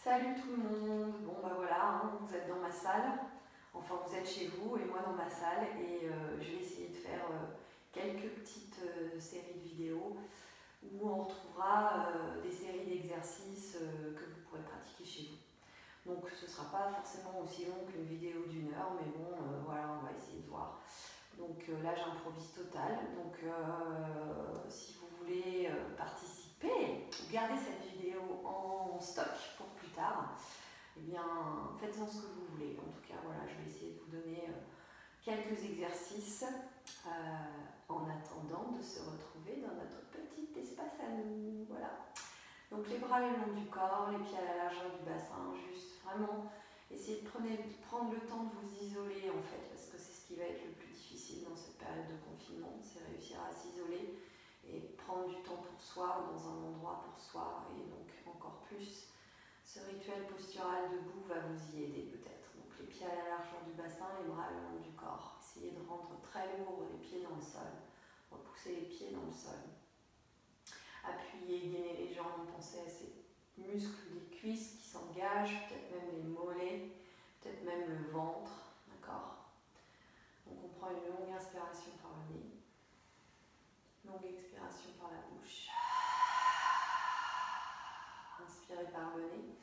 Salut tout le monde, bon bah voilà, hein, vous êtes dans ma salle, enfin vous êtes chez vous et moi dans ma salle et je vais essayer de faire quelques petites séries de vidéos où on retrouvera des séries d'exercices que vous pourrez pratiquer chez vous. Donc ce ne sera pas forcément aussi long qu'une vidéo d'1 heure, mais bon voilà, on va essayer de voir. Donc là j'improvise total, donc si vous voulez participer, garder cette vidéo en stock pour plus tard, eh bien faites-en ce que vous voulez. En tout cas voilà, je vais essayer de vous donner quelques exercices en attendant de se retrouver dans notre petit espace à nous. Voilà. Donc les bras le long du corps, les pieds à la largeur du bassin, juste vraiment essayez de prendre le temps de vous isoler en fait, parce que c'est ce qui va être le plus difficile dans cette période de confinement, c'est réussir à s'isoler et prendre du temps pour soi, dans un endroit pour soi, et donc encore plus ce rituel postural debout va vous y aider peut-être. Donc les pieds à la largeur du bassin, les bras le long du corps, essayez de rendre très lourd les pieds dans le sol, repousser les pieds dans le sol. Appuyez, gainez les jambes, pensez à ces muscles des cuisses qui s'engagent, peut-être même les mollets, peut-être même le ventre, d'accord? Donc on prend une longue inspiration par le nez, longue expiration par la bouche. Inspirez par le nez,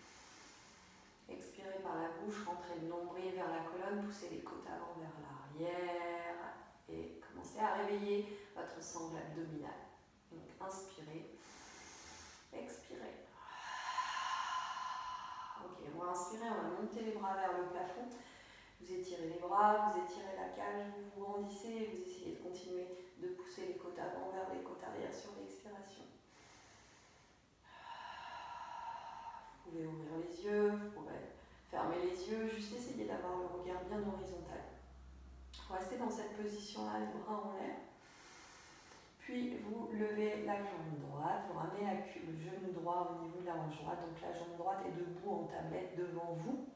expirez par la bouche, rentrez le nombril vers la colonne, poussez les côtes avant vers l'arrière et commencez à réveiller votre sangle abdominale. Donc inspirez, expirez. Ok, on va inspirer, on va monter les bras vers le plafond. Vous étirez les bras, vous étirez la cage, vous vous grandissez et vous essayez de continuer de pousser les côtes avant vers les côtes arrière sur l'expiration. Vous pouvez ouvrir les yeux, vous pouvez fermer les yeux, juste essayer d'avoir le regard bien horizontal. Vous restez dans cette position-là, les bras en l'air. Puis vous levez la jambe droite, vous ramenez le genou droit au niveau de la hanche droite. Donc la jambe droite est debout en tablette devant vous.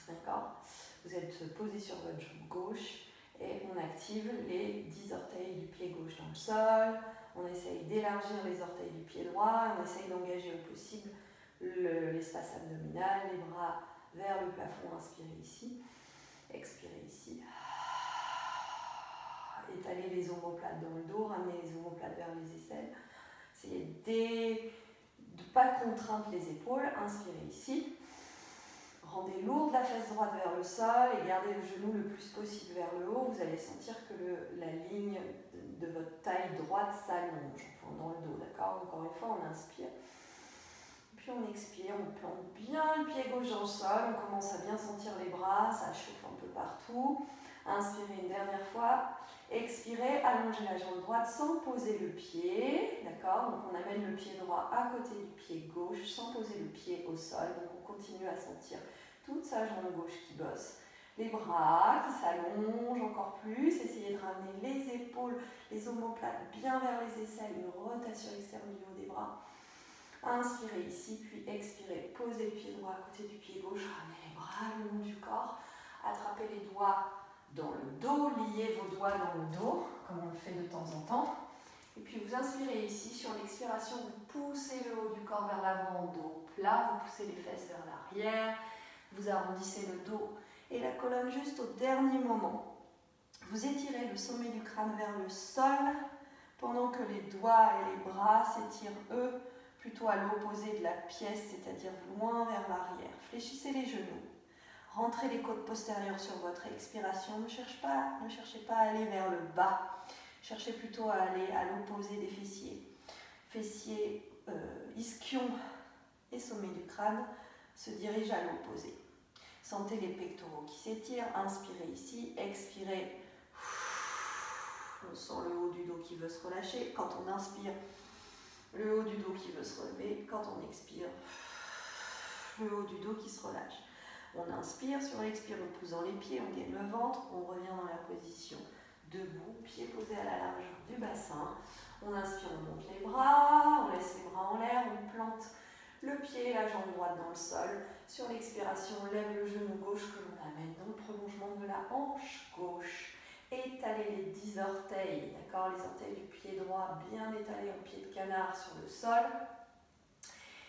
D'accord? Vous êtes posé sur votre jambe gauche et on active les 10 orteils du pied gauche dans le sol. On essaye d'élargir les orteils du pied droit. On essaye d'engager au possible l'espace abdominal, les bras vers le plafond. Inspirez ici, expirez ici. Étalez les omoplates dans le dos, ramenez les omoplates vers les aisselles. Essayez de ne pas contraindre les épaules. Inspirez ici. Rendez lourde la fesse droite vers le sol et gardez le genou le plus possible vers le haut. Vous allez sentir que la ligne de votre taille droite s'allonge, enfin dans le dos, d'accord? Encore une fois, on inspire. Puis on expire, on plante bien le pied gauche dans le sol. On commence à bien sentir les bras, ça chauffe un peu partout. Inspirez une dernière fois. Expirez, allongez la jambe droite sans poser le pied, d'accord? Donc on amène le pied droit à côté du pied gauche sans poser le pied au sol. Donc on continue à sentir toute sa jambe gauche qui bosse. Les bras qui s'allongent encore plus. Essayez de ramener les épaules, les omoplates bien vers les aisselles. Une rotation externe du haut des bras. Inspirez ici, puis expirez. Posez le pied droit à côté du pied gauche. Ramenez les bras le long du corps. Attrapez les doigts dans le dos, liez vos doigts dans le dos, comme on le fait de temps en temps. Et puis vous inspirez ici, sur l'expiration, vous poussez le haut du corps vers l'avant, dos plat, vous poussez les fesses vers l'arrière, vous arrondissez le dos et la colonne juste au dernier moment. Vous étirez le sommet du crâne vers le sol, pendant que les doigts et les bras s'étirent, eux, plutôt à l'opposé de la pièce, c'est-à-dire loin vers l'arrière. Fléchissez les genoux. Rentrez les côtes postérieures sur votre expiration. Ne cherchez pas à aller vers le bas. Cherchez plutôt à aller à l'opposé des fessiers. Fessiers, ischion et sommet du crâne se dirigent à l'opposé. Sentez les pectoraux qui s'étirent. Inspirez ici, expirez. On sent le haut du dos qui veut se relâcher. Quand on inspire, le haut du dos qui veut se relever. Quand on expire, le haut du dos qui se relâche. On inspire, sur l'expire, on pousse dans les pieds, on gaine le ventre, on revient dans la position debout, pieds posés à la largeur du bassin. On inspire, on monte les bras, on laisse les bras en l'air, on plante le pied et la jambe droite dans le sol. Sur l'expiration, on lève le genou gauche que l'on amène dans le prolongement de la hanche gauche. Étalez les 10 orteils, d'accord? Les orteils du pied droit bien étalés en pied de canard sur le sol.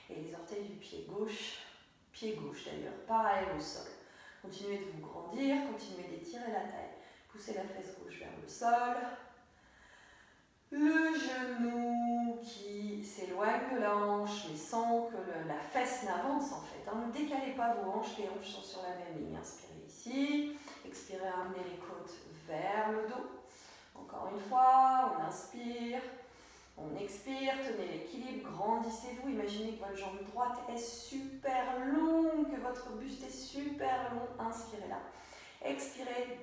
Et les orteils du pied gauche pied gauche d'ailleurs, parallèle au sol. Continuez de vous grandir, continuez d'étirer la taille. Poussez la fesse gauche vers le sol. Le genou qui s'éloigne de la hanche, mais sans que la fesse n'avance en fait. Ne décalez pas vos hanches, les hanches sont sur la même ligne. Inspirez ici, expirez, ramenez les côtes vers le dos. Encore une fois, on inspire, on expire, tenez l'équilibre, grandissez-vous. Imaginez que votre jambe droite est super longue, que votre buste est super long. Inspirez là. Expirez,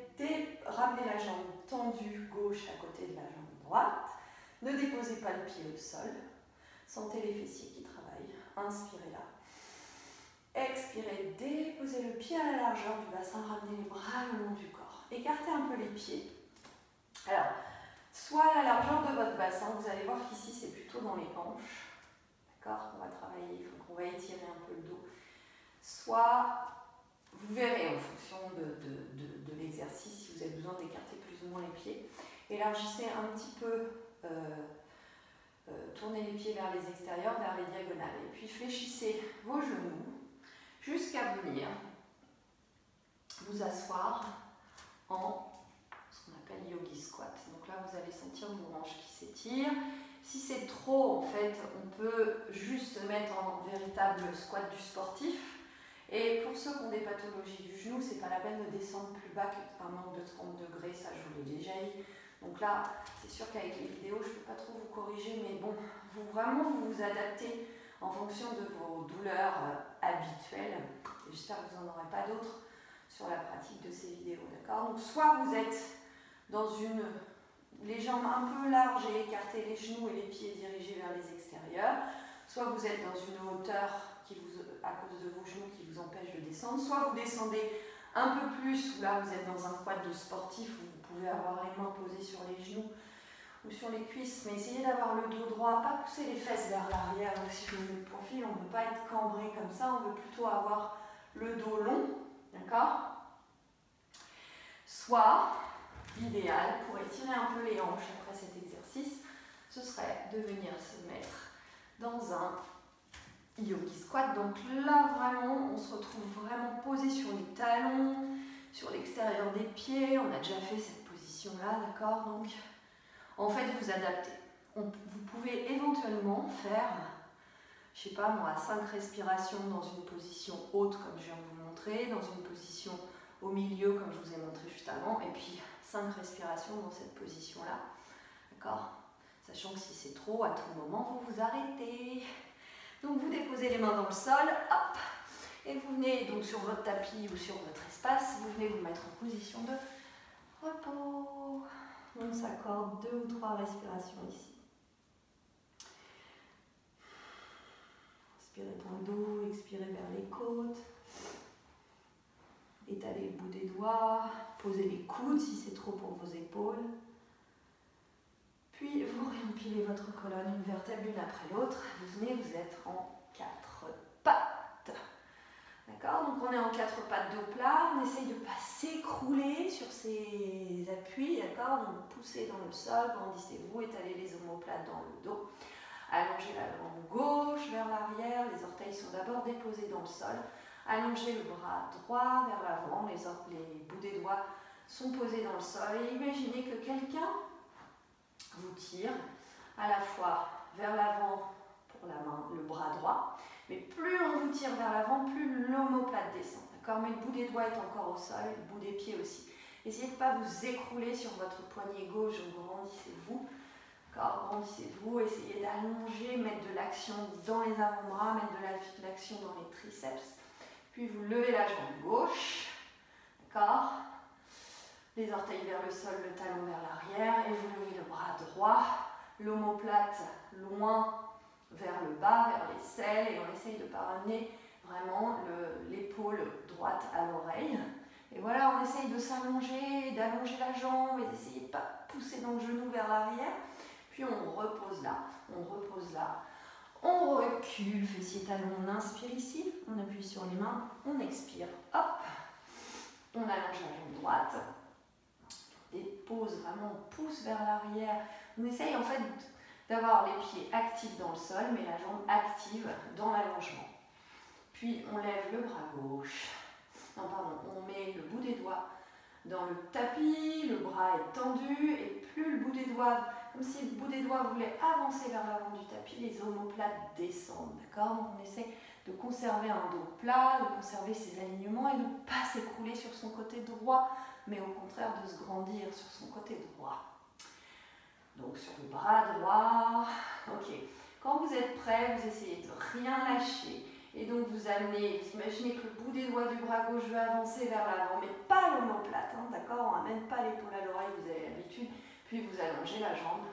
ramenez la jambe tendue gauche à côté de la jambe droite. Ne déposez pas le pied au sol. Sentez les fessiers qui travaillent. Inspirez là. Expirez, déposez le pied à la largeur du bassin, ramenez les bras le long du corps. Écartez un peu les pieds. Alors, soit à la largeur de votre bassin, vous allez voir qu'ici c'est plutôt dans les hanches. D'accord? On va travailler, on va étirer un peu le dos. Soit, vous verrez en fonction de l'exercice, si vous avez besoin d'écarter plus ou moins les pieds. Élargissez un petit peu, tournez les pieds vers les extérieurs, vers les diagonales. Et puis fléchissez vos genoux jusqu'à venir vous asseoir en ce qu'on appelle yogi squat. Donc là, vous allez sentir vos hanches qui s'étirent. Si c'est trop, en fait, on peut juste se mettre en véritable squat du sportif. Et pour ceux qui ont des pathologies du genou, c'est pas la peine de descendre plus bas qu'un angle de 30 degrés, ça je vous l'ai déjà dit. Donc là, c'est sûr qu'avec les vidéos, je ne peux pas trop vous corriger, mais bon, vous vous adaptez en fonction de vos douleurs habituelles. J'espère que vous n'en aurez pas d'autres sur la pratique de ces vidéos, d'accord? Donc soit vous êtes dans les jambes un peu larges et écartez les genoux et les pieds dirigés vers les extérieurs, soit vous êtes dans une hauteur à cause de vos genoux qui vous empêche de descendre, soit vous descendez un peu plus, où là vous êtes dans un quad de sportif où vous pouvez avoir les mains posées sur les genoux ou sur les cuisses, mais essayez d'avoir le dos droit, pas pousser les fesses vers l'arrière. Donc si je me mets de profil, on ne veut pas être cambré comme ça, on veut plutôt avoir le dos long, d'accord? Soit, l'idéal pour étirer un peu les hanches après cet exercice, ce serait de venir se mettre dans un yogi squat. Donc là vraiment on se retrouve vraiment posé sur les talons, sur l'extérieur des pieds. On a déjà fait cette position là, d'accord? Donc en fait vous adaptez. Vous pouvez éventuellement faire, je sais pas moi, 5 respirations dans une position haute comme je viens de vous montrer, dans une position au milieu comme je vous ai montré juste avant, et puis 5 respirations dans cette position là, d'accord? Sachant que si c'est trop, à tout moment vous vous arrêtez. Donc vous déposez les mains dans le sol, hop, et vous venez donc sur votre tapis ou sur votre espace, vous venez vous mettre en position de repos. On s'accorde 2 ou 3 respirations ici. Inspirez dans le dos, expirez vers les côtes. Étalez le bout des doigts, posez les coudes si c'est trop pour vos épaules. Puis vous réempilez votre colonne, une vertèbre l'une après l'autre. Vous venez, vous êtes en 4 pattes. D'accord? Donc on est en 4 pattes dos plat. On essaye de ne pas s'écrouler sur ces appuis. D'accord? Donc poussez dans le sol, grandissez-vous, étalez les omoplates dans le dos. Allongez la jambe gauche vers l'arrière. Les orteils sont d'abord déposés dans le sol. Allongez le bras droit vers l'avant. Les bouts des doigts sont posés dans le sol. Et imaginez que quelqu'un vous tire à la fois vers l'avant pour la main, le bras droit, mais plus on vous tire vers l'avant, plus l'omoplate descend, d'accord? Mais le bout des doigts est encore au sol, le bout des pieds aussi. Essayez de ne pas vous écrouler sur votre poignet gauche, grandissez-vous, d'accord? Grandissez-vous, essayez d'allonger, mettre de l'action dans les avant-bras, mettre de l'action dans les triceps, puis vous levez la jambe gauche, d'accord? Les orteils vers le sol, le talon vers l'arrière, et vous levez le bras droit, l'omoplate loin vers le bas, vers l'aisselle, et on essaye de ne pas ramener vraiment l'épaule droite à l'oreille. Et voilà, on essaye de s'allonger, d'allonger la jambe, et d'essayer de ne pas pousser dans le genou vers l'arrière. Puis on repose là, on repose là. On recule, fessier talon, on inspire ici, on appuie sur les mains, on expire, hop, on allonge la jambe droite. Dépose vraiment, on pousse vers l'arrière. On essaye en fait d'avoir les pieds actifs dans le sol, mais la jambe active dans l'allongement. Puis on lève le bras gauche. Non, pardon, on met le bout des doigts dans le tapis, le bras est tendu et plus le bout des doigts, comme si le bout des doigts voulait avancer vers l'avant du tapis, les omoplates descendent, d'accord? Donc on essaie de conserver un dos plat, de conserver ses alignements et de ne pas s'écrouler sur son côté droit, mais au contraire de se grandir sur son côté droit. Donc sur le bras droit, ok. Quand vous êtes prêt, vous essayez de rien lâcher. Et donc vous amenez, vous imaginez que le bout des doigts du bras gauche veut avancer vers l'avant, mais pas l'omoplate, hein, d'accord? On n'amène pas l'épaule à l'oreille, vous avez l'habitude. Puis vous allongez la jambe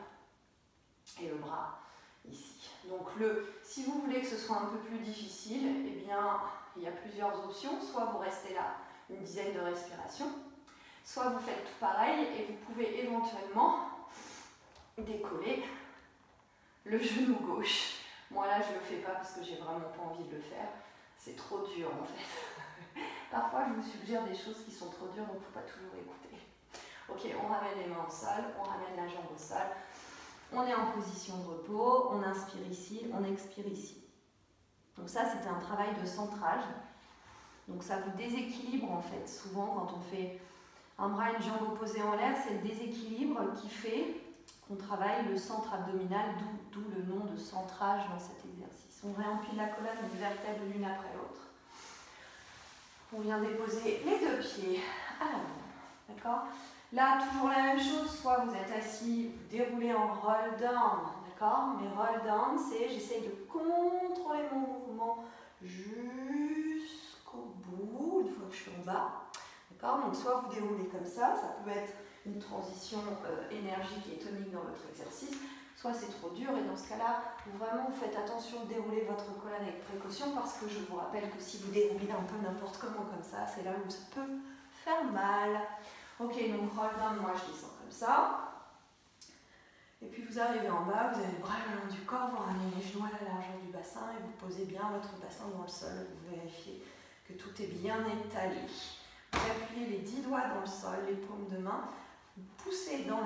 et le bras ici. Donc si vous voulez que ce soit un peu plus difficile, eh bien il y a plusieurs options. Soit vous restez là une dizaine de respirations, soit vous faites tout pareil et vous pouvez éventuellement décoller le genou gauche. Moi là je ne le fais pas parce que j'ai vraiment pas envie de le faire, c'est trop dur en fait. Parfois je vous suggère des choses qui sont trop dures donc il ne faut pas toujours écouter. Ok, on ramène les mains au sol, on ramène la jambe au sol, on est en position de repos, on inspire ici, on expire ici. Donc ça c'était un travail de centrage, donc ça vous déséquilibre en fait. Souvent quand on fait un bras et une jambe opposée en l'air, c'est le déséquilibre qui fait qu'on travaille le centre abdominal, d'où le nom de centrage dans cet exercice. On réempile la colonne des vertèbres l'une après l'autre. On vient déposer les deux pieds à l'avant, d'accord? Là, toujours la même chose, soit vous êtes assis, vous déroulez en roll down, d'accord? Mais roll down, c'est j'essaye de contrôler mon mouvement jusqu'au bout, une fois que je suis en bas, d'accord? Donc soit vous déroulez comme ça peut être une transition énergique et tonique dans votre exercice, soit c'est trop dur et dans ce cas-là, vous faites attention de dérouler votre colonne avec précaution parce que je vous rappelle que si vous déroulez un peu n'importe comment comme ça, c'est là où ça peut faire mal. Ok, donc roll down, moi je descends comme ça. Et puis vous arrivez en bas, vous avez le bras le long du corps, vous ramenez les genoux à la largeur du bassin et vous posez bien votre bassin dans le sol. Vous vérifiez que tout est bien étalé. Vous appuyez les 10 doigts dans le sol, les paumes de main. Vous poussez dans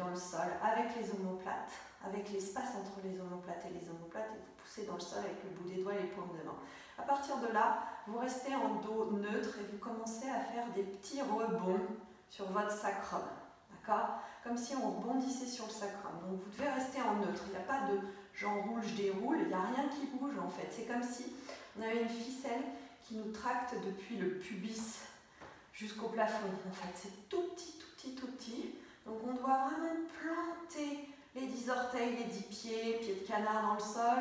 le sol avec les omoplates, avec l'espace entre les omoplates et les omoplates, et vous poussez dans le sol avec le bout des doigts et les paumes de main. À partir de là, vous restez en dos neutre et vous commencez à faire des petits rebonds sur votre sacrum, d'accord? Comme si on rebondissait sur le sacrum. Donc vous devez rester en neutre, il n'y a pas de j'enroule, je déroule, il n'y a rien qui bouge en fait. C'est comme si on avait une ficelle qui nous tracte depuis le pubis jusqu'au plafond. En fait, c'est tout petit, tout petit, tout petit. Donc on doit vraiment planter les 10 orteils, les 10 pieds, pieds de canard dans le sol,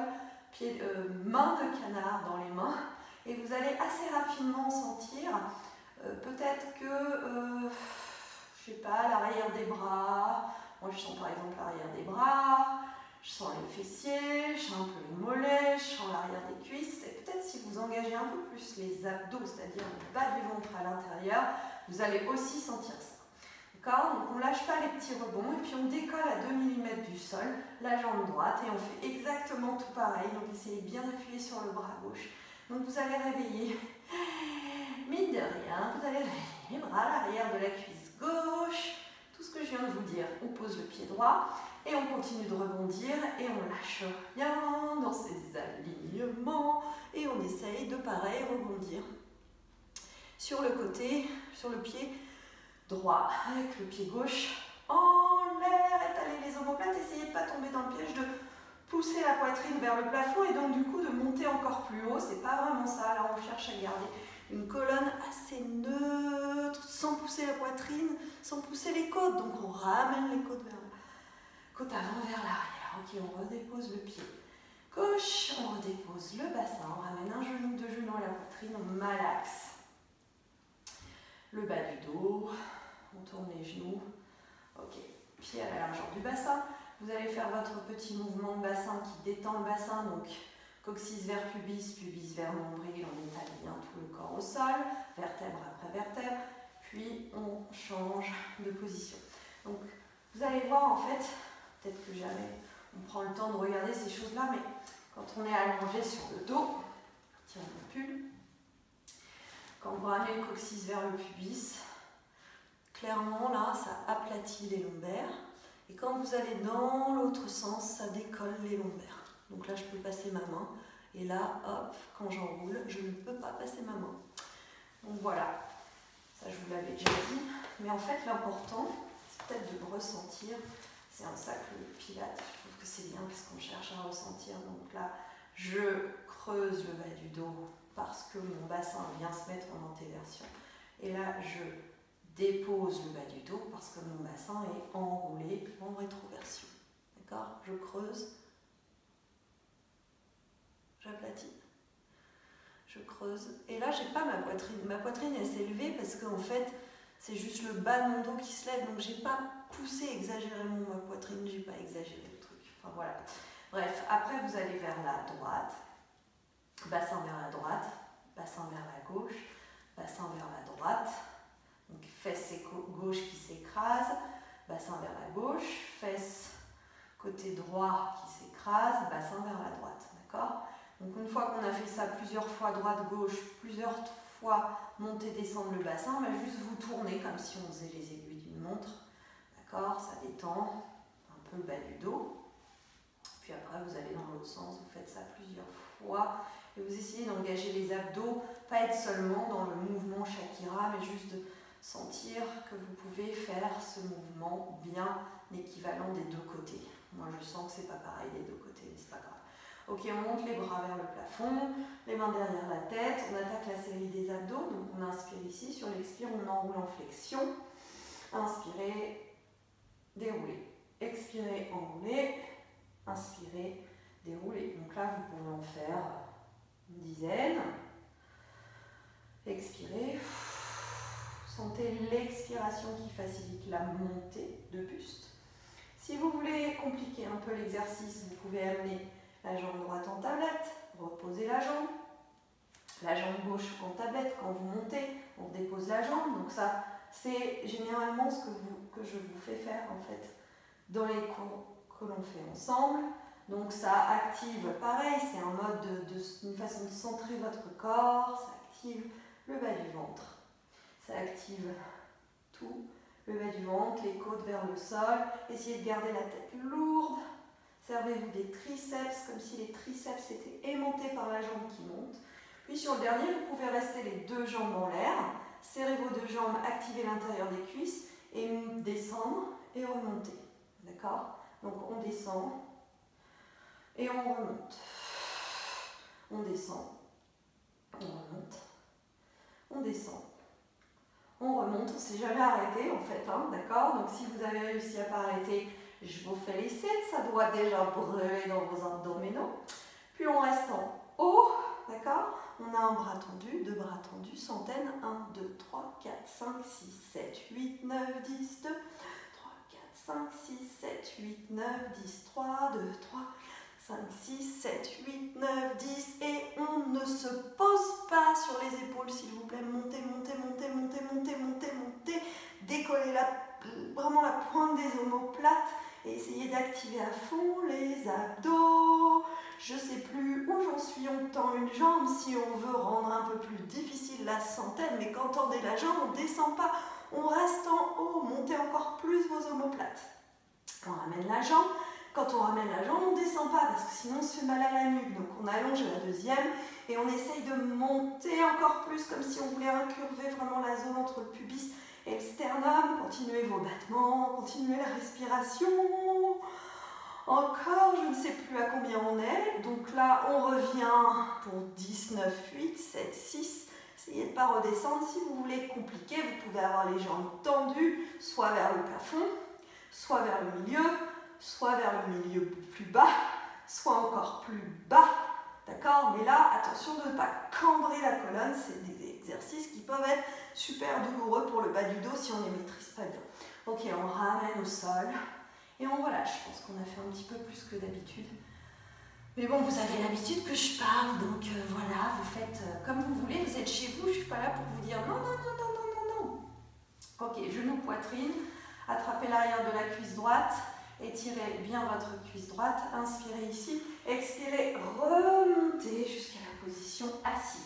mains de canard dans les mains. Et vous allez assez rapidement sentir peut-être que, je sais pas, l'arrière des bras. Moi je sens par exemple l'arrière des bras, je sens les fessiers, je sens un peu les mollets, je sens l'arrière des cuisses. Et peut-être si vous engagez un peu plus les abdos, c'est-à-dire le bas du ventre à l'intérieur, vous allez aussi sentir ça. D'accord? Donc on ne lâche pas les petits rebonds et puis on décolle à 2 mm du sol, la jambe droite, et on fait exactement tout pareil. Donc essayez bien d'appuyer sur le bras gauche. Donc vous allez réveiller, mine de rien, vous allez réveiller les bras à l'arrière de la cuisse gauche. Tout ce que je viens de vous dire, on pose le pied droit et on continue de rebondir et on lâche rien dans ces alignements et on essaye de pareil rebondir sur le côté, sur le pied droit avec le pied gauche en l'air, étalez les omoplates, essayez de ne pas tomber dans le piège de pousser la poitrine vers le plafond et donc du coup de monter encore plus haut. C'est pas vraiment ça, là on cherche à garder une colonne assez neutre sans pousser la poitrine, sans pousser les côtes. Donc on ramène les côtes vers la côte avant vers l'arrière. Ok, on redépose le pied gauche, on redépose le bassin, on ramène un genou, deux genoux à la poitrine, on malaxe le bas du dos, on tourne les genoux. Ok, pied à la largeur du bassin. Vous allez faire votre petit mouvement de bassin qui détend le bassin, donc coccyx vers pubis, pubis vers nombril, on étale bien tout le corps au sol, vertèbre après vertèbre, puis on change de position. Donc vous allez voir en fait, peut-être que jamais on prend le temps de regarder ces choses-là, mais quand on est allongé sur le dos, tiens le pull, quand vous ramenez le coccyx vers le pubis, clairement là ça aplatit les lombaires. Et quand vous allez dans l'autre sens, ça décolle les lombaires. Donc là, je peux passer ma main Et là, hop, quand j'enroule, je ne peux pas passer ma main. Donc voilà, ça je vous l'avais déjà dit. Mais en fait, l'important, c'est peut-être de le ressentir. C'est en ça que le Pilates, je trouve que c'est bien parce qu'on cherche à ressentir. Donc là, je creuse le bas du dos parce que mon bassin vient se mettre en antéversion. Et là, je dépose le bas du dos parce que mon bassin est enroulé en rétroversion. D'accord? Je creuse. J'aplatis, je creuse. Et là, j'ai pas ma poitrine. Ma poitrine, elle s'est levée parce qu'en fait, c'est juste le bas de mon dos qui se lève. Donc, j'ai pas poussé exagérément ma poitrine, j'ai pas exagéré le truc. Enfin, voilà. Bref, après, vous allez vers la droite, bassin vers la droite, bassin vers la gauche, bassin vers la droite. Donc, fesses gauche qui s'écrase, bassin vers la gauche, fesses côté droit qui s'écrase, bassin vers la droite. D'accord? Donc une fois qu'on a fait ça plusieurs fois droite-gauche, plusieurs fois monter-descendre le bassin, on va juste vous tourner comme si on faisait les aiguilles d'une montre. D'accord? Ça détend un peu le bas du dos. Puis après vous allez dans l'autre sens, vous faites ça plusieurs fois. Et vous essayez d'engager les abdos, pas être seulement dans le mouvement Shakira, mais juste de sentir que vous pouvez faire ce mouvement bien équivalent des deux côtés. Moi je sens que c'est pas pareil des deux côtés, mais c'est pas grave. Ok, on monte les bras vers le plafond, les mains derrière la tête, on attaque la série des abdos, donc on inspire ici, sur l'expire on enroule en flexion, inspirez, déroulez, expirez, enroulez, inspirez, déroulez. Donc là vous pouvez en faire une dizaine, expirez, sentez l'expiration qui facilite la montée de buste. Si vous voulez compliquer un peu l'exercice, vous pouvez amener la jambe droite en tablette, reposez la jambe gauche en tablette. Quand vous montez, on dépose la jambe. Donc ça, c'est généralement ce que je vous fais faire en fait dans les cours que l'on fait ensemble. Donc ça active, pareil, c'est un mode une façon de centrer votre corps, ça active le bas du ventre, ça active tout, le bas du ventre, les côtes vers le sol, essayez de garder la tête lourde. Servez-vous des triceps, comme si les triceps étaient aimantés par la jambe qui monte. Puis sur le dernier, vous pouvez rester les deux jambes en l'air. Serrez vos deux jambes, activez l'intérieur des cuisses et descendre et remonter. D'accord? Donc on descend et on remonte. On descend, on remonte, on descend. On remonte, on ne s'est jamais arrêté en fait, hein, d'accord? Donc si vous avez réussi à ne pas arrêter, je vous félicite, ça doit déjà brûler dans vos abdominaux. Puis on reste en haut, d'accord? On a un bras tendu, deux bras tendus, centaines, 1, 2, 3, 4, 5, 6, 7, 8, 9, 10, 2, 3, 4, 5, 6, 7, 8, 9, 10, 3, 2, 3, 5, 6, 7, 8, 9, 10 et on ne se pose pas sur les épaules s'il vous plaît, montez, montez, montez, montez, montez, montez, montez, décollez vraiment la pointe des omoplates et essayez d'activer à fond les abdos. Je ne sais plus où j'en suis, on tend une jambe si on veut rendre un peu plus difficile la centaine, mais quand on tendez la jambe, on ne descend pas, on reste en haut, montez encore plus vos omoplates. On ramène la jambe. Quand on ramène la jambe, on ne descend pas parce que sinon on se fait mal à la nuque. Donc on allonge la deuxième et on essaye de monter encore plus comme si on voulait incurver vraiment la zone entre le pubis et le sternum. Continuez vos battements, continuez la respiration. Encore, je ne sais plus à combien on est. Donc là, on revient pour 10, 9, 8, 7, 6. Essayez de ne pas redescendre. Si vous voulez compliquer, vous pouvez avoir les jambes tendues, soit vers le plafond, soit vers le milieu, soit vers le milieu plus bas, soit encore plus bas, d'accord? Mais là, attention de ne pas cambrer la colonne, c'est des exercices qui peuvent être super douloureux pour le bas du dos si on ne les maîtrise pas bien. Ok, on ramène au sol et on relâche. Je pense qu'on a fait un petit peu plus que d'habitude. Mais bon, vous avez l'habitude que je parle, donc voilà, vous faites comme vous voulez, vous êtes chez vous, je ne suis pas là pour vous dire non, non, non, non, non, non, non. Ok, genou, poitrine, attrapez l'arrière de la cuisse droite. Étirez bien votre cuisse droite, inspirez ici, expirez, remontez jusqu'à la position assise.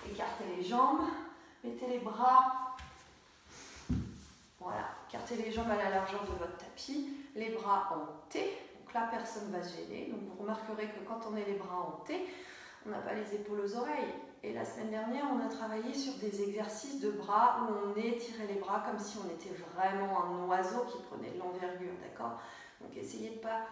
Écartez les jambes, mettez les bras, voilà, écartez les jambes à la largeur de votre tapis, les bras en T, donc là personne ne va se gêner, donc vous remarquerez que quand on est les bras en T, on n'a pas les épaules aux oreilles. Et la semaine dernière, on a travaillé sur des exercices de bras où on étirait les bras comme si on était vraiment un oiseau qui prenait de l'envergure, d'accord? Donc essayez de ne pas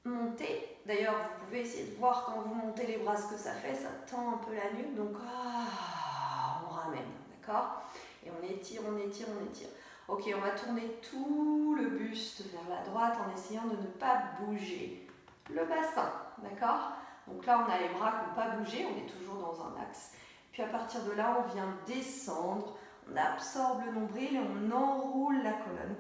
monter. D'ailleurs, vous pouvez essayer de voir quand vous montez les bras ce que ça fait, ça tend un peu la nuque, donc on ramène, d'accord? Et on étire, on étire, on étire. Ok, on va tourner tout le buste vers la droite en essayant de ne pas bouger le bassin, d'accord? Donc là, on a les bras qui n'ont pas bougé, on est toujours dans un axe. Puis à partir de là, on vient descendre, on absorbe le nombril et on enroule la colonne.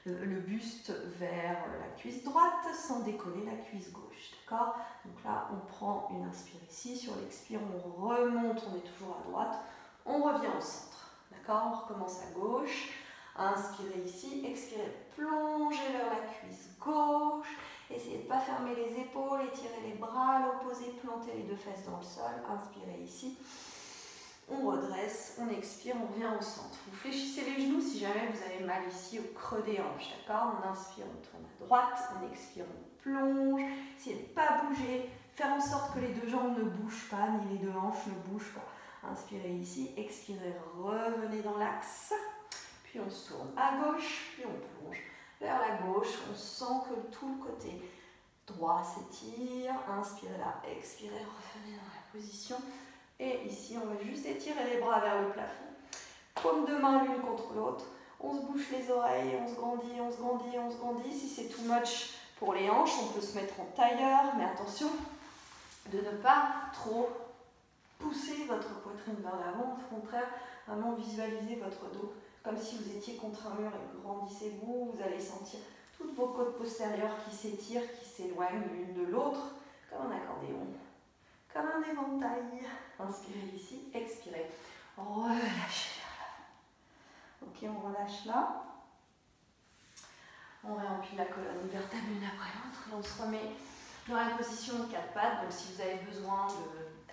Le buste vers la cuisse droite sans décoller la cuisse gauche, d'accord? Donc là, on prend une inspire ici, sur l'expire, on remonte, on est toujours à droite, on revient au centre, d'accord? On recommence à gauche, inspirez ici, expirez, plongez vers la cuisse gauche, essayez de ne pas fermer les épaules, étirez les bras à l'opposé, plantez les deux fesses dans le sol, inspirez ici. On redresse, on expire, on revient au centre. Vous fléchissez les genoux si jamais vous avez mal ici au creux des hanches, d'accord? On inspire, on tourne à droite, on expire, on plonge. Essayez de ne pas bouger, faire en sorte que les deux jambes ne bougent pas, ni les deux hanches ne bougent pas. Inspirez ici, expirez, revenez dans l'axe. Puis on se tourne à gauche, puis on plonge vers la gauche. On sent que tout le côté droit s'étire. Inspirez là, expirez, revenez dans la position. Et ici, on va juste étirer les bras vers le plafond. Paume de main l'une contre l'autre. On se bouche les oreilles, on se grandit, on se grandit, on se grandit. Si c'est too much pour les hanches, on peut se mettre en tailleur. Mais attention de ne pas trop pousser votre poitrine vers l'avant. Au contraire, vraiment visualisez votre dos comme si vous étiez contre un mur et grandissez-vous. Vous allez sentir toutes vos côtes postérieures qui s'étirent, qui s'éloignent l'une de l'autre, comme un accordéon. Comme un éventail. Inspirez ici, expirez. Relâchez vers l'avant. Ok, on relâche là. On réempile la colonne vertébrale l'une après l'autre et on se remet dans la position de quatre pattes. Donc si vous avez besoin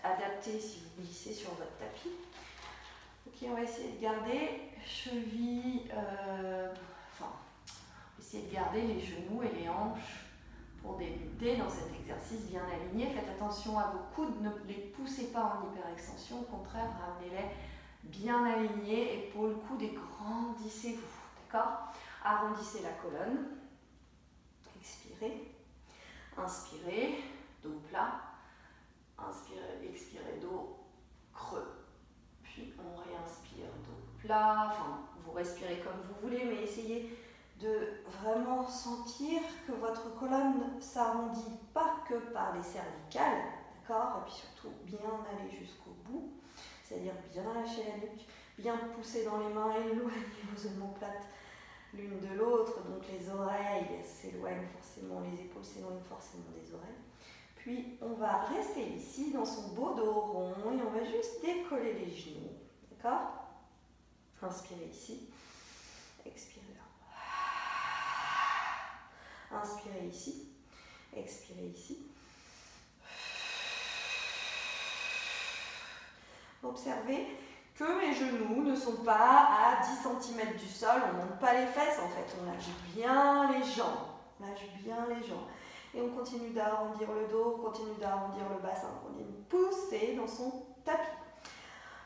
d'adapter, si vous glissez sur votre tapis. Ok, on va essayer de garder cheville, essayer de garder les genoux et les hanches pour débuter dans cet exercice bien aligné. Faites attention à vos coudes, ne les poussez pas en hyperextension, au contraire, ramenez-les bien alignés, épaules, coudes et grandissez-vous, d'accord? Arrondissez la colonne, expirez, inspirez, dos plat, inspirez, expirez, dos creux, puis on réinspire, dos plat, enfin vous respirez comme vous voulez, mais essayez de vraiment sentir que votre colonne ne s'arrondit pas que par les cervicales, d'accord? Et puis surtout bien aller jusqu'au bout, c'est-à-dire bien lâcher la nuque, bien pousser dans les mains, éloigner vos omoplates l'une de l'autre, donc les oreilles s'éloignent forcément, les épaules s'éloignent forcément des oreilles. Puis on va rester ici dans son beau dos rond et on va juste décoller les genoux, d'accord? Inspirez ici, expirez là. Inspirez ici, expirez ici. Observez que mes genoux ne sont pas à 10 cm du sol, on ne monte pas les fesses en fait, on lâche bien les jambes, Et on continue d'arrondir le dos, on continue d'arrondir le bassin, on continue de pousser dans son tapis.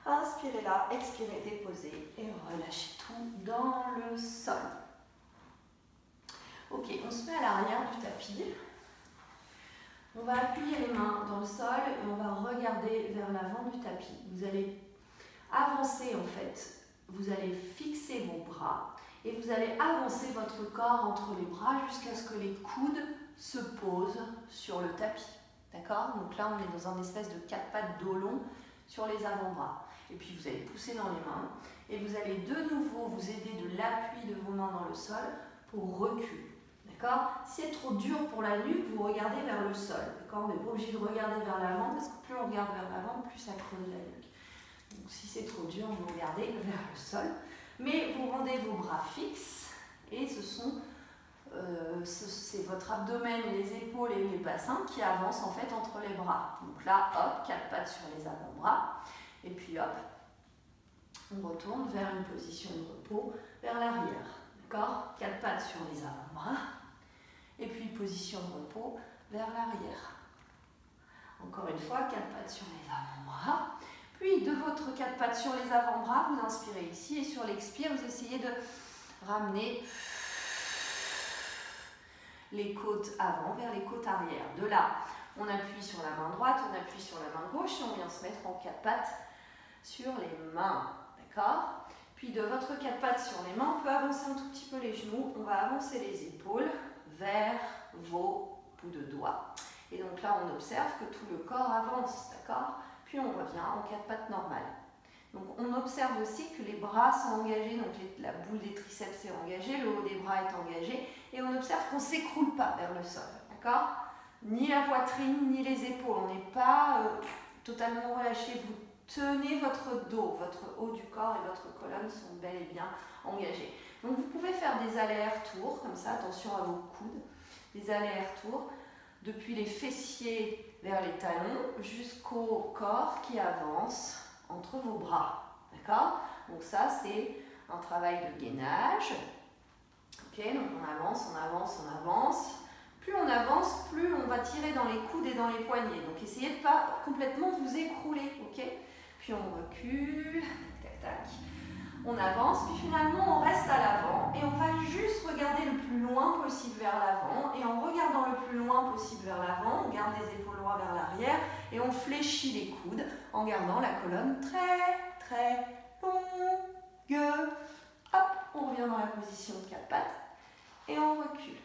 Inspirez là, expirez, déposez et relâchez tout dans le sol. Ok, on se met à l'arrière du tapis. On va appuyer les mains dans le sol et on va regarder vers l'avant du tapis. Vous allez avancer en fait, vous allez fixer vos bras et vous allez avancer votre corps entre les bras jusqu'à ce que les coudes se posent sur le tapis. D'accord? Donc là, on est dans un espèce de quatre pattes dos long sur les avant-bras. Et puis vous allez pousser dans les mains et vous allez de nouveau vous aider de l'appui de vos mains dans le sol pour reculer. D'accord? Si c'est trop dur pour la nuque, vous regardez vers le sol. D'accord? On n'est pas obligé de regarder vers l'avant parce que plus on regarde vers l'avant, plus ça creuse la nuque. Donc si c'est trop dur, vous regardez vers le sol. Mais vous rendez vos bras fixes et c'est votre abdomen, les épaules et les bassins qui avancent en fait entre les bras. Donc là, hop, quatre pattes sur les avant-bras. Et puis hop, on retourne vers une position de repos, vers l'arrière. D'accord? Quatre pattes sur les avant-bras. Et puis position de repos vers l'arrière. Encore une fois, 4 pattes sur les avant-bras. Puis de votre 4 pattes sur les avant-bras, vous inspirez ici et sur l'expire, vous essayez de ramener les côtes avant vers les côtes arrière. De là, on appuie sur la main droite, on appuie sur la main gauche et on vient se mettre en 4 pattes sur les mains. D'accord? Puis de votre 4 pattes sur les mains, on peut avancer un tout petit peu les genoux. On va avancer les épaules vers vos bouts de doigts. Et donc là, on observe que tout le corps avance. D'accord? Puis on revient en 4 pattes normales. Donc on observe aussi que les bras sont engagés, donc la boule des triceps est engagée, le haut des bras est engagé. Et on observe qu'on ne s'écroule pas vers le sol. D'accord? Ni la poitrine, ni les épaules. On n'est pas totalement relâché. Vous tenez votre dos, votre haut du corps et votre colonne sont bel et bien engagés. Donc vous pouvez faire des allers-retours, comme ça, attention à vos coudes. Des allers-retours depuis les fessiers vers les talons jusqu'au corps qui avance entre vos bras. D'accord? Donc ça, c'est un travail de gainage. Ok, donc on avance, on avance, on avance. Plus on avance, plus on va tirer dans les coudes et dans les poignets. Donc essayez de ne pas complètement vous écrouler. Ok? Puis on recule, tac, tac. On avance, puis finalement on reste à l'avant et on va juste regarder le plus loin possible vers l'avant. Et en regardant le plus loin possible vers l'avant, on garde les épaules droites vers l'arrière et on fléchit les coudes en gardant la colonne très très longue. Hop, on revient dans la position de 4 pattes et on recule.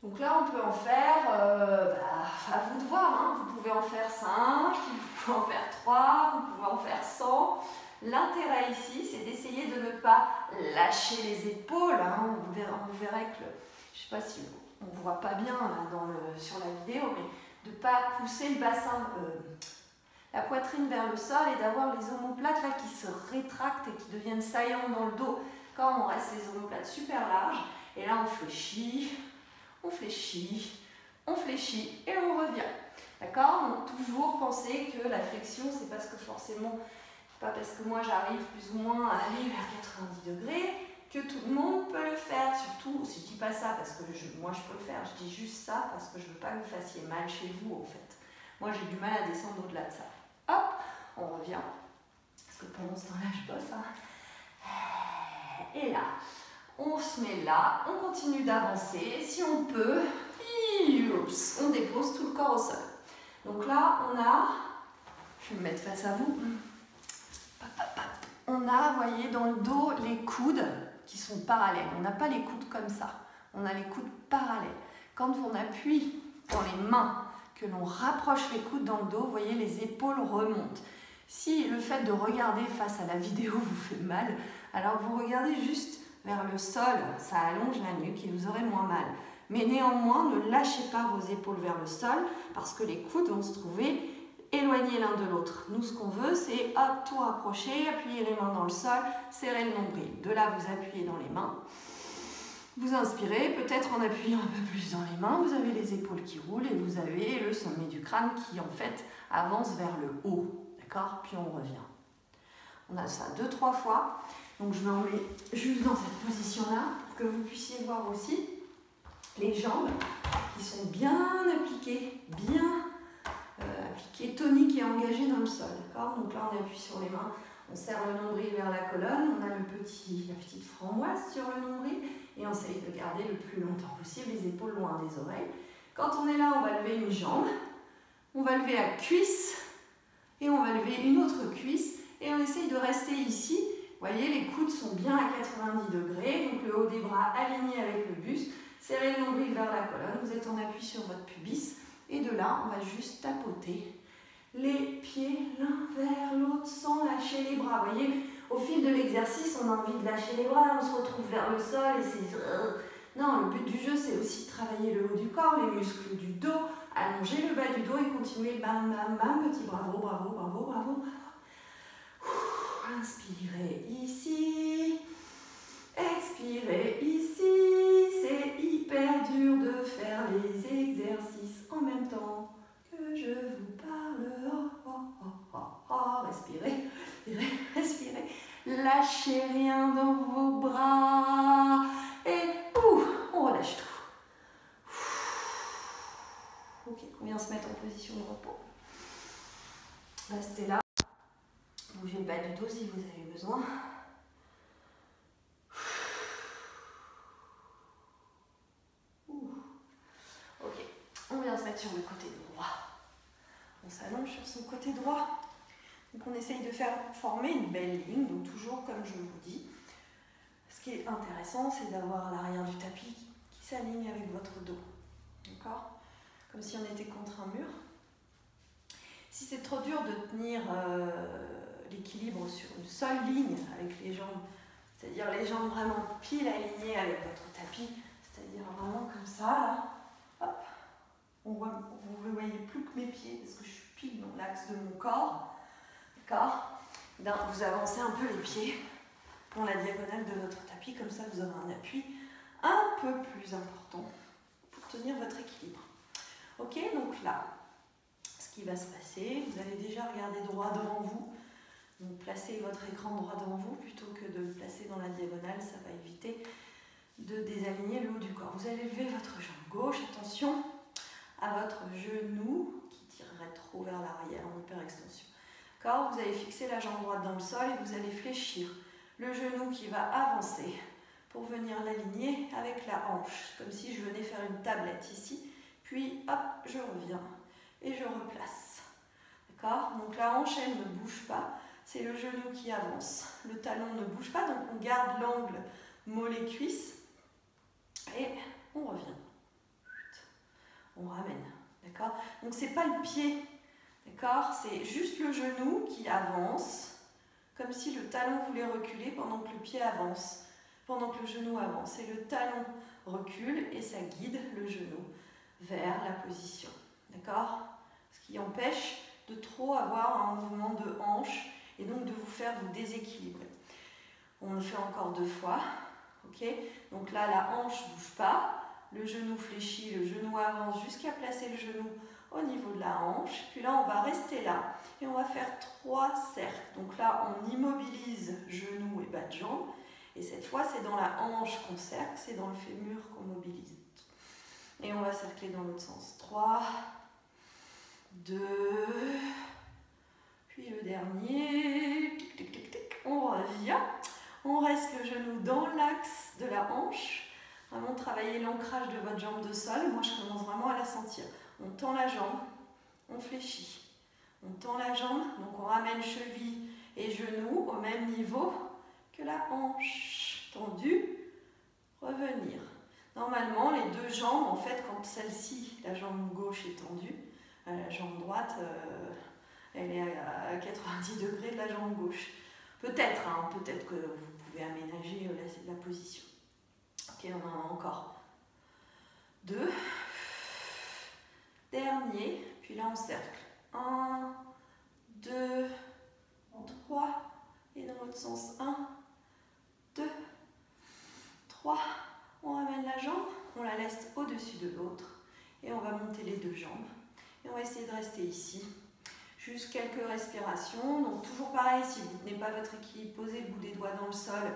Donc là, on peut en faire, à vous de voir, hein. Vous pouvez en faire 5, vous pouvez en faire 3, vous pouvez en faire 100. L'intérêt ici, c'est d'essayer de ne pas lâcher les épaules. Hein. Vous verrez que, je ne sais pas si on ne voit pas bien là, sur la vidéo, mais de ne pas pousser le bassin, la poitrine vers le sol et d'avoir les omoplates là, qui se rétractent et qui deviennent saillants dans le dos. Quand on reste les omoplates super larges, et là on fléchit. On fléchit, et on revient. D'accord? Donc toujours penser que la flexion, c'est parce que forcément, pas parce que moi j'arrive plus ou moins à aller vers 90 degrés, que tout le monde peut le faire. Surtout, si je dis pas ça parce que moi je peux le faire, je dis juste ça parce que je veux pas que vous fassiez mal chez vous en fait. Moi j'ai du mal à descendre au-delà de ça. Hop, on revient. Parce que pendant ce temps-là, je bosse. Hein. Et là. On se met là, on continue d'avancer, si on peut, on dépose tout le corps au sol. Donc là, on a, je vais me mettre face à vous, on a, vous voyez, dans le dos, les coudes qui sont parallèles. On n'a pas les coudes comme ça, on a les coudes parallèles. Quand on appuie dans les mains, que l'on rapproche les coudes dans le dos, vous voyez, les épaules remontent. Si le fait de regarder face à la vidéo vous fait mal, alors vous regardez juste vers le sol, ça allonge la nuque et vous aurez moins mal. Mais néanmoins, ne lâchez pas vos épaules vers le sol parce que les coudes vont se trouver éloignés l'un de l'autre. Nous, ce qu'on veut, c'est hop, tout rapprocher, appuyer les mains dans le sol, serrer le nombril. De là, vous appuyez dans les mains. Vous inspirez, peut-être en appuyant un peu plus dans les mains, vous avez les épaules qui roulent et vous avez le sommet du crâne qui, en fait, avance vers le haut. D'accord? Puis on revient. On a ça 2-3 fois. Donc je me remets juste dans cette position-là pour que vous puissiez voir aussi les jambes qui sont bien appliquées, toniques et engagées dans le sol. Donc là, on appuie sur les mains, on serre le nombril vers la colonne, on a la petite framboise sur le nombril et on essaye de garder le plus longtemps possible les épaules loin des oreilles. Quand on est là, on va lever une jambe, on va lever la cuisse et on va lever une autre cuisse et on essaye de rester ici. Vous voyez, les coudes sont bien à 90 degrés, donc le haut des bras aligné avec le buste. Serrez le nombril vers la colonne, vous êtes en appui sur votre pubis. Et de là, on va juste tapoter les pieds l'un vers l'autre sans lâcher les bras. Vous voyez, au fil de l'exercice, on a envie de lâcher les bras, on se retrouve vers le sol et c'est... Non, le but du jeu, c'est aussi de travailler le haut du corps, les muscles du dos, allonger le bas du dos et continuer, bam, bam, bam, petit bravo, bravo, bravo, bravo. Inspirez ici, expirez ici, c'est hyper dur de faire les exercices en même temps que je vous parle. Respirez, respirez, respirez, lâchez rien dans vos bras et on relâche tout. Ok, on vient se mettre en position. position de repos. Restez là. Bougez le bas du dos si vous avez besoin. Ok, on vient se mettre sur le côté droit. On s'allonge sur son côté droit. Donc on essaye de former une belle ligne, donc toujours comme je vous dis. Ce qui est intéressant, c'est d'avoir l'arrière du tapis qui s'aligne avec votre dos. D'accord? Comme si on était contre un mur. Si c'est trop dur de tenir l'équilibre sur une seule ligne avec les jambes, c'est-à-dire les jambes vraiment pile alignées avec votre tapis, c'est-à-dire vraiment comme ça, là, hop, vous ne voyez plus que mes pieds parce que je suis pile dans l'axe de mon corps. D'accord? Vous avancez un peu les pieds pour la diagonale de votre tapis, comme ça vous aurez un appui un peu plus important pour tenir votre équilibre. Ok, donc là, ce qui va se passer, vous allez déjà regarder droit devant vous. Donc placez votre écran droit devant vous plutôt que de le placer dans la diagonale, ça va éviter de désaligner le haut du corps. Vous allez lever votre jambe gauche, attention à votre genou qui tirerait trop vers l'arrière en hyperextension. D'accord? Vous allez fixer la jambe droite dans le sol et vous allez fléchir le genou qui va avancer pour venir l'aligner avec la hanche, comme si je venais faire une tablette ici, puis hop, je reviens et je replace. D'accord? Donc la hanche, elle ne bouge pas, c'est le genou qui avance, le talon ne bouge pas, donc on garde l'angle mollet-cuisse et on revient. On ramène. D'accord? Donc c'est pas le pied, d'accord? C'est juste le genou qui avance, comme si le talon voulait reculer pendant que le pied avance, pendant que le genou avance. Et le talon recule et ça guide le genou vers la position. D'accord? Ce qui empêche de trop avoir un mouvement de hanche et donc de vous faire vous déséquilibrer. On le fait encore 2 fois. Ok? Donc là, la hanche ne bouge pas. Le genou fléchit, le genou avance jusqu'à placer le genou au niveau de la hanche. Puis là, on va rester là et on va faire 3 cercles. Donc là, on immobilise genou et bas de jambe. Et cette fois, c'est dans la hanche qu'on cercle, c'est dans le fémur qu'on mobilise. Et on va cercler dans l'autre sens. 3, 2, puis le dernier. Tic, tic, tic, tic. On revient. On reste le genou dans l'axe de la hanche. Vraiment travailler l'ancrage de votre jambe de sol. Moi, je commence vraiment à la sentir. On tend la jambe, on fléchit. On tend la jambe, donc on ramène cheville et genou au même niveau que la hanche. Tendue, revenir. Normalement, les 2 jambes, en fait, quand celle-ci, la jambe gauche est tendue, la jambe droite, elle est à 90 degrés de la jambe gauche. Peut-être, hein, peut-être que vous pouvez aménager la position. Ok, on en a encore 2. Dernier, puis là on cercle. 1, 2, 3, et dans l'autre sens. 1, 2, 3. On ramène la jambe, on la laisse au-dessus de l'autre et on va monter les 2 jambes. Et on va essayer de rester ici. Juste quelques respirations. Donc toujours pareil, si vous ne tenez pas votre équilibre, posez le bout des doigts dans le sol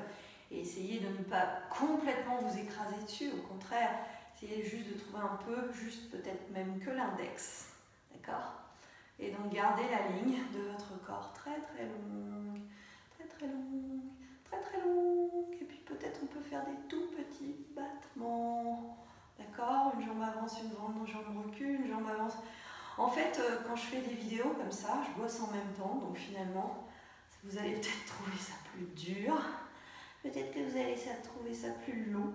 et essayez de ne pas complètement vous écraser dessus. Au contraire, essayez juste de trouver un peu, juste peut-être même que l'index. D'accord? Et donc gardez la ligne de votre corps très très longue, très très longue, très très longue. Et puis peut-être on peut faire des tout petits battements. D'accord? Une jambe avance, une jambe recule, une jambe avance. En fait, quand je fais des vidéos comme ça, je bosse en même temps. Donc finalement, vous allez peut-être trouver ça plus dur. Peut-être que vous allez trouver ça plus long.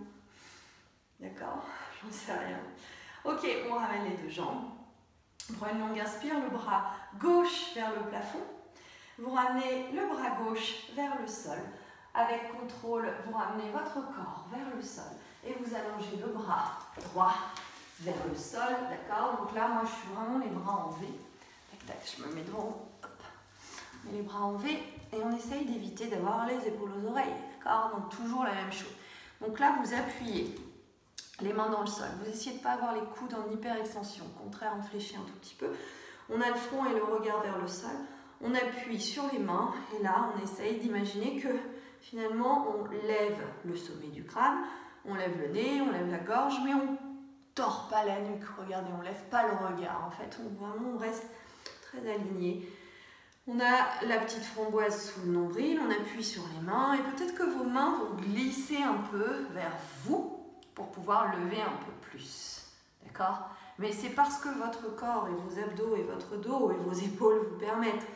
D'accord? J'en sais rien. Ok, on ramène les 2 jambes. On prend une longue inspire, le bras gauche vers le plafond. Vous ramenez le bras gauche vers le sol. Avec contrôle, vous ramenez votre corps vers le sol. Et vous allongez le bras droit vers le sol. D'accord? Donc là, moi, je suis vraiment les bras en V. Tac, tac, je me mets devant. Hop. Je mets les bras en V. Et on essaye d'éviter d'avoir les épaules aux oreilles. D'accord? Donc toujours la même chose. Donc là, vous appuyez les mains dans le sol. Vous essayez de ne pas avoir les coudes en hyper-extension. Au contraire, on fléchit un tout petit peu. On a le front et le regard vers le sol. On appuie sur les mains. Et là, on essaye d'imaginer que finalement, on lève le sommet du crâne. On lève le nez, on lève la gorge, mais on tord pas la nuque, regardez, on lève pas le regard. En fait, on reste très aligné. On a la petite framboise sous le nombril, on appuie sur les mains et peut-être que vos mains vont glisser un peu vers vous pour pouvoir lever un peu plus. D'accord? Mais c'est parce que votre corps et vos abdos et votre dos et vos épaules vous permettent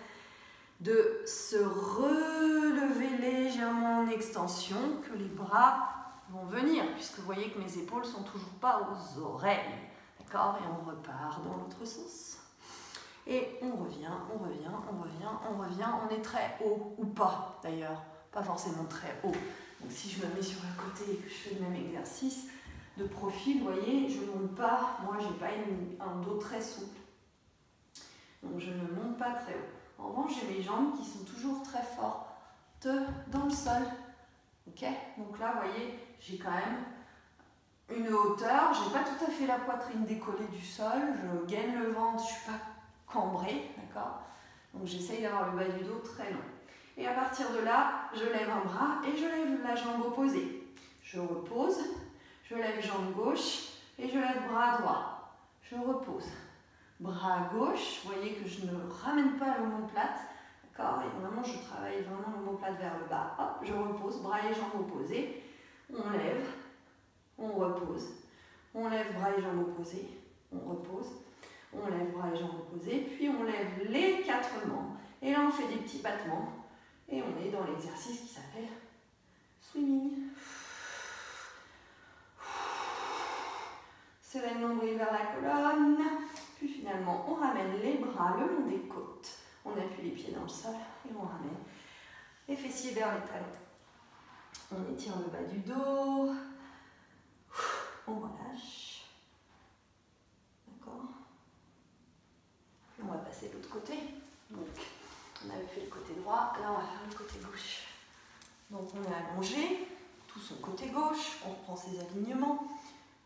de se relever légèrement en extension que les bras vont venir, puisque vous voyez que mes épaules sont toujours pas aux oreilles. D'accord? Et on repart dans l'autre sens. Et on revient, on revient, on revient, on revient. On est très haut ou pas d'ailleurs, pas forcément très haut. Donc si je me mets sur le côté et que je fais le même exercice de profil, vous voyez, je ne monte pas. Moi, j'ai pas un dos très souple. Donc je ne monte pas très haut. En revanche, j'ai mes jambes qui sont toujours très fortes dans le sol. Ok? Donc là, vous voyez, j'ai quand même une hauteur. Je n'ai pas tout à fait la poitrine décollée du sol. Je gaine le ventre, je ne suis pas cambrée, d'accord? Donc j'essaye d'avoir le bas du dos très long. Et à partir de là, je lève un bras et je lève la jambe opposée. Je repose, je lève jambe gauche et je lève bras droit. Je repose. Bras gauche, vous voyez que je ne ramène pas l'omoplate, d'accord? Et vraiment, je travaille vraiment l'omoplate vers le bas. Hop, je repose, bras et jambes opposés. On lève, on repose. On lève bras et jambes opposés, on repose. On lève bras et jambes opposés, puis on lève les 4 membres. Et là, on fait des petits battements. Et on est dans l'exercice qui s'appelle swimming. Serrez le nombril vers la colonne. Puis finalement, on ramène les bras le long des côtes. On appuie les pieds dans le sol et on ramène les fessiers vers les talons. On étire le bas du dos. On relâche. D'accord? On va passer de l'autre côté. Donc, on avait fait le côté droit, là on va faire le côté gauche. Donc on est allongé, tout son côté gauche, on reprend ses alignements.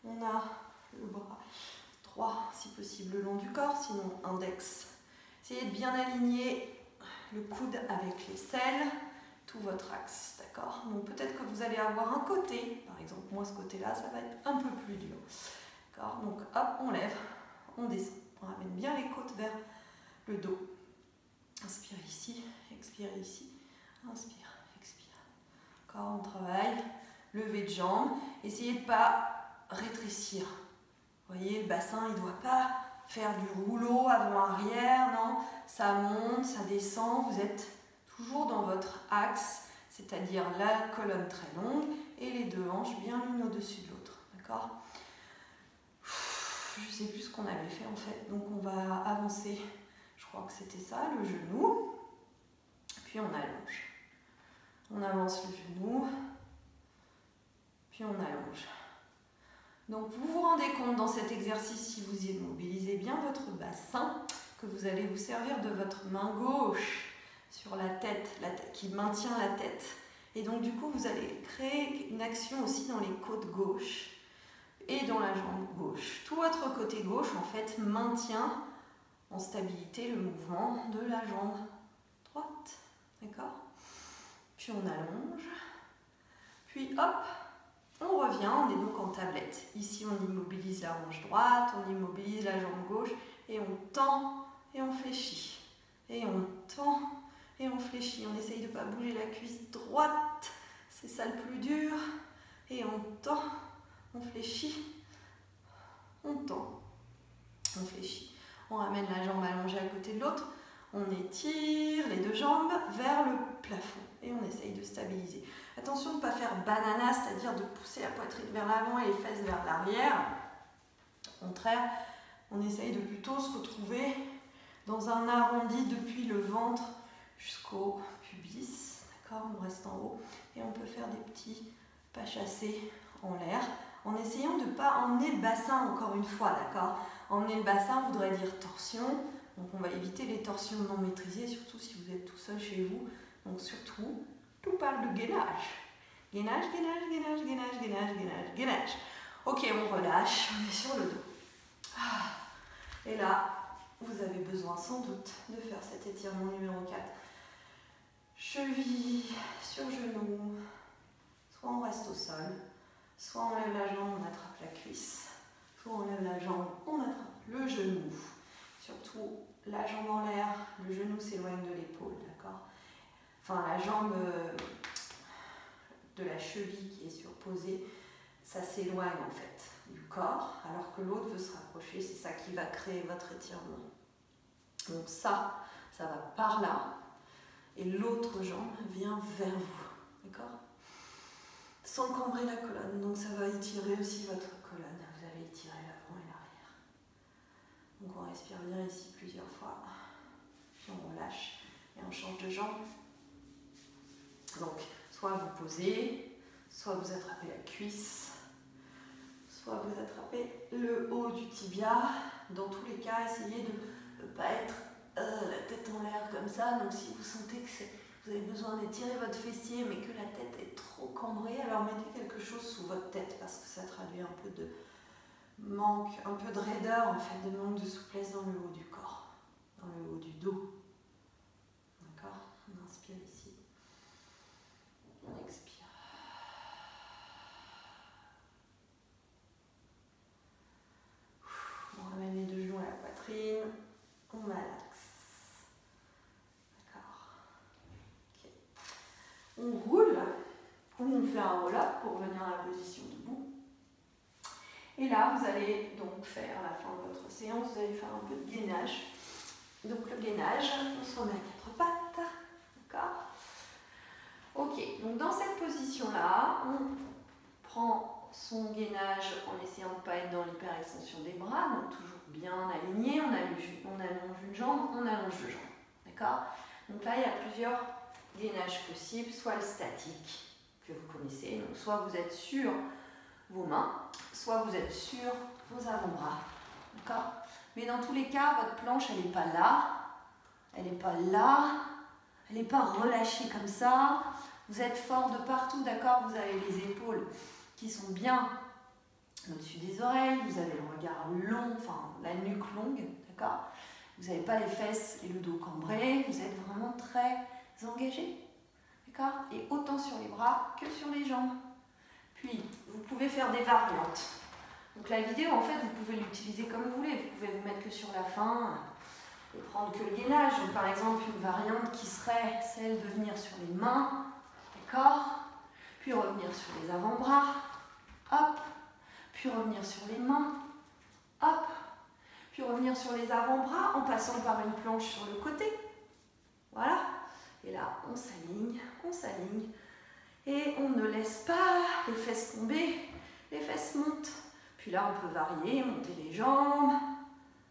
On a le bras droit, si possible, le long du corps, sinon index. Essayez de bien aligner le coude avec l'aisselle, tout votre axe, d'accord? Donc peut-être que vous allez avoir un côté, par exemple moi ce côté-là, ça va être un peu plus dur. D'accord? Donc hop, on lève, on descend. On ramène bien les côtes vers le dos. Inspire ici, expire ici. Inspire, expire. Encore, on travaille. Levée de jambes. Essayez de ne pas rétrécir. Vous voyez, le bassin, il ne doit pas faire du rouleau avant-arrière. Non, ça monte, ça descend. Vous êtes toujours dans votre axe, c'est-à-dire la colonne très longue et les deux hanches bien l'une au-dessus de l'autre. D'accord ? Je ne sais plus ce qu'on avait fait en fait, donc on va avancer, je crois que c'était ça, le genou, puis on allonge. On avance le genou, puis on allonge. Donc vous vous rendez compte dans cet exercice, si vous immobilisez bien votre bassin, que vous allez vous servir de votre main gauche sur la tête qui maintient la tête. Et donc du coup vous allez créer une action aussi dans les côtes gauches. Et dans la jambe gauche. Tout votre côté gauche, en fait, maintient en stabilité le mouvement de la jambe droite. D'accord? Puis on allonge. Puis hop, on revient, on est donc en tablette. Ici, on immobilise la hanche droite, on immobilise la jambe gauche, et on tend et on fléchit. Et on tend et on fléchit. On essaye de ne pas bouger la cuisse droite, c'est ça le plus dur. Et on tend. On fléchit, on tend, on fléchit. On ramène la jambe allongée à côté de l'autre. On étire les deux jambes vers le plafond et on essaye de stabiliser. Attention de ne pas faire banana, c'est-à-dire de pousser la poitrine vers l'avant et les fesses vers l'arrière. Au contraire, on essaye de plutôt se retrouver dans un arrondi depuis le ventre jusqu'au pubis. D'accord? On reste en haut et on peut faire des petits pas chassés en l'air. En essayant de ne pas emmener le bassin encore une fois, d'accord? Emmener le bassin voudrait dire torsion, donc on va éviter les torsions non maîtrisées, surtout si vous êtes tout seul chez vous. Donc surtout, tout parle de gainage. Gainage, gainage, gainage, gainage, gainage, gainage, gainage. Ok, on relâche, on est sur le dos. Et là, vous avez besoin sans doute de faire cet étirement numéro 4. Cheville sur genou, soit on reste au sol, soit on lève la jambe, on attrape la cuisse. On enlève la jambe, on attrape le genou. Surtout la jambe en l'air, le genou s'éloigne de l'épaule, d'accord? Enfin, la jambe de la cheville qui est surposée, ça s'éloigne en fait du corps, alors que l'autre veut se rapprocher, c'est ça qui va créer votre étirement. Donc ça va par là, et l'autre jambe vient vers vous, d'accord? Sans cambrer la colonne, donc ça va étirer aussi votre colonne. Vous allez étirer l'avant et l'arrière. Donc on respire bien ici plusieurs fois, puis on relâche et on change de jambe. Donc soit vous posez, soit vous attrapez la cuisse, soit vous attrapez le haut du tibia. Dans tous les cas, essayez de ne pas être la tête en l'air comme ça. Donc si vous sentez que vous avez besoin d'étirer votre fessier mais que la tête est trop cambrée, alors mettez quelque chose sous votre tête parce que ça traduit un peu de manque, un peu de raideur en fait, de manque de souplesse dans le haut du corps, dans le haut du dos. D'accord? On inspire ici. On expire. On ramène les deux genoux à la poitrine. On malaxe. D'accord. Ok. On roule. On fait un roll-up pour venir à la position debout. Et là, vous allez donc faire, à la fin de votre séance, vous allez faire un peu de gainage. Donc le gainage, on se remet à quatre pattes. D'accord? Ok, donc dans cette position-là, on prend son gainage en essayant de ne pas être dans l'hyperextension des bras, donc toujours bien aligné, on allonge une jambe, on allonge deux jambes. D'accord? Donc là, il y a plusieurs gainages possibles, soit le statique, que vous connaissez, donc soit vous êtes sur vos mains, soit vous êtes sur vos avant-bras. D'accord? Mais dans tous les cas, votre planche, elle n'est pas là, elle n'est pas là, elle n'est pas relâchée comme ça. Vous êtes fort de partout, d'accord? Vous avez les épaules qui sont bien au-dessus des oreilles, vous avez le regard long, enfin la nuque longue, d'accord? Vous n'avez pas les fesses et le dos cambré, vous êtes vraiment très engagé, d'accord? Et autant sur les bras que sur les jambes. Puis, vous pouvez faire des variantes. Donc la vidéo, en fait, vous pouvez l'utiliser comme vous voulez. Vous pouvez vous mettre que sur la fin et prendre que le gainage. Donc par exemple, une variante qui serait celle de venir sur les mains, d'accord? Puis revenir sur les avant-bras, hop. Puis revenir sur les mains, hop. Puis revenir sur les avant-bras en passant par une planche sur le côté. Voilà. Et là, on s'aligne, et on ne laisse pas les fesses tomber, les fesses montent. Puis là, on peut varier, monter les jambes.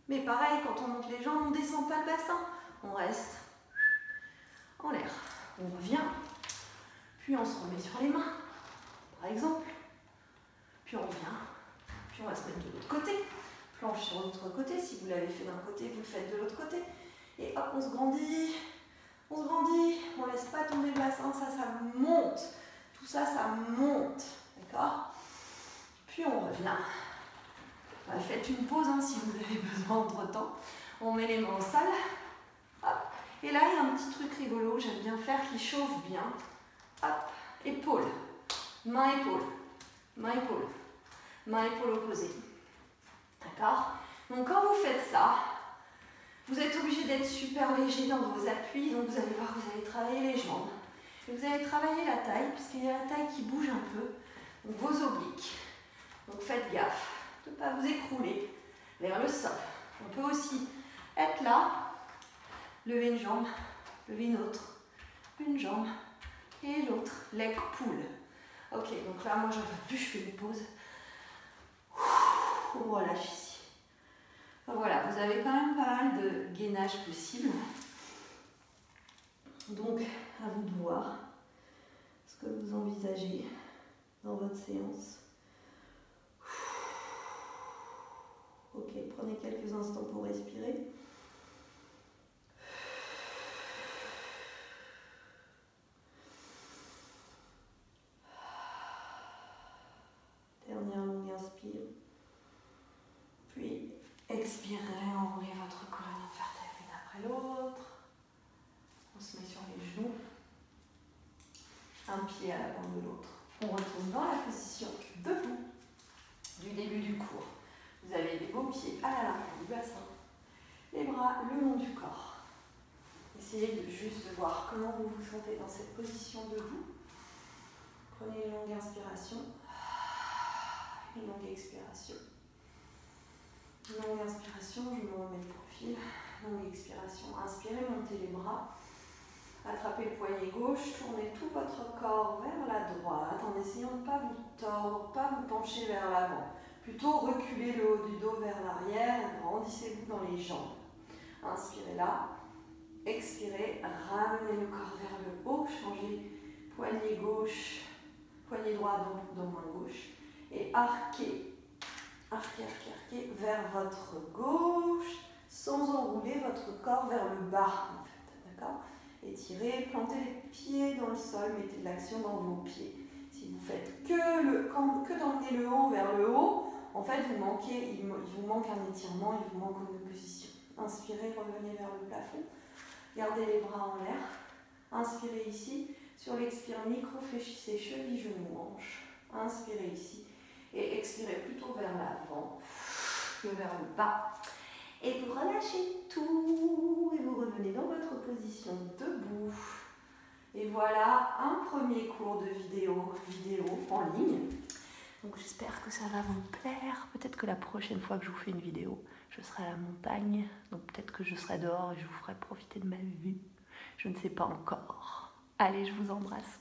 Mais pareil, quand on monte les jambes, on ne descend pas le bassin. On reste en l'air. On revient, puis on se remet sur les mains, par exemple. Puis on revient, puis on va se mettre de l'autre côté. Planche sur l'autre côté, si vous l'avez fait d'un côté, vous le faites de l'autre côté. Et hop, on se grandit, on ne laisse pas tomber le bassin, ça monte. Tout ça, ça monte, d'accord? Puis on revient. Faites une pause hein, si vous avez besoin entre-temps. On met les mains en salle. Hop. Et là, il y a un petit truc rigolo, j'aime bien faire, qui chauffe bien. Hop, épaule, main, épaule, main, épaule, main, épaule opposée. D'accord? Donc quand vous faites ça, vous êtes obligé d'être super léger dans vos appuis, donc vous allez voir que vous allez travailler les jambes. Et vous allez travailler la taille, puisqu'il y a la taille qui bouge un peu, donc vos obliques. Donc faites gaffe de ne pas vous écrouler vers le sol. On peut aussi être là, lever une jambe, lever une autre, une jambe et l'autre, leg pull. Ok, donc là, moi j'en peux plus, je fais une pause. On relâche ici. Voilà, vous avez quand même pas mal de gainage possible. Donc, à vous de voir ce que vous envisagez dans votre séance. Ok, prenez quelques instants pour respirer. Dernière longue inspire. Puis, expirez, enroulez votre colonne vertébrale l'une après l'autre. On se met sur les genoux. Un pied à l'avant de l'autre. On retourne dans la position debout du début du cours. Vous avez les beaux pieds à la largeur du bassin, les bras le long du corps. Essayez de juste voir comment vous vous sentez dans cette position debout. Prenez une longue inspiration, une longue expiration. Longue inspiration, je me remets le profil. Longue expiration, inspirez, montez les bras. Attrapez le poignet gauche, tournez tout votre corps vers la droite en essayant de ne pas vous tordre, pas vous pencher vers l'avant. Plutôt reculez le haut du dos vers l'arrière et grandissez-vous dans les jambes. Inspirez là, expirez, ramenez le corps vers le haut, changez poignet gauche, poignet droit, dos main gauche et arquez, arquez, arquez, arquez vers votre gauche sans enrouler votre corps vers le bas en fait, d'accord ? Étirez, plantez les pieds dans le sol, mettez de l'action dans vos pieds. Si vous faites que d'emmener le haut vers le haut, en fait, il vous manque un étirement, il vous manque une position. Inspirez, revenez vers le plafond. Gardez les bras en l'air. Inspirez ici. Sur l'expire, micro-fléchissez chevilles, genoux, hanches. Inspirez ici. Et expirez plutôt vers l'avant que vers le bas. Et vous relâchez tout. Et vous revenez dans votre position debout. Et voilà un premier cours de vidéo en ligne. Donc j'espère que ça va vous plaire. Peut-être que la prochaine fois que je vous fais une vidéo, je serai à la montagne. Donc peut-être que je serai dehors et je vous ferai profiter de ma vue. Je ne sais pas encore. Allez, je vous embrasse.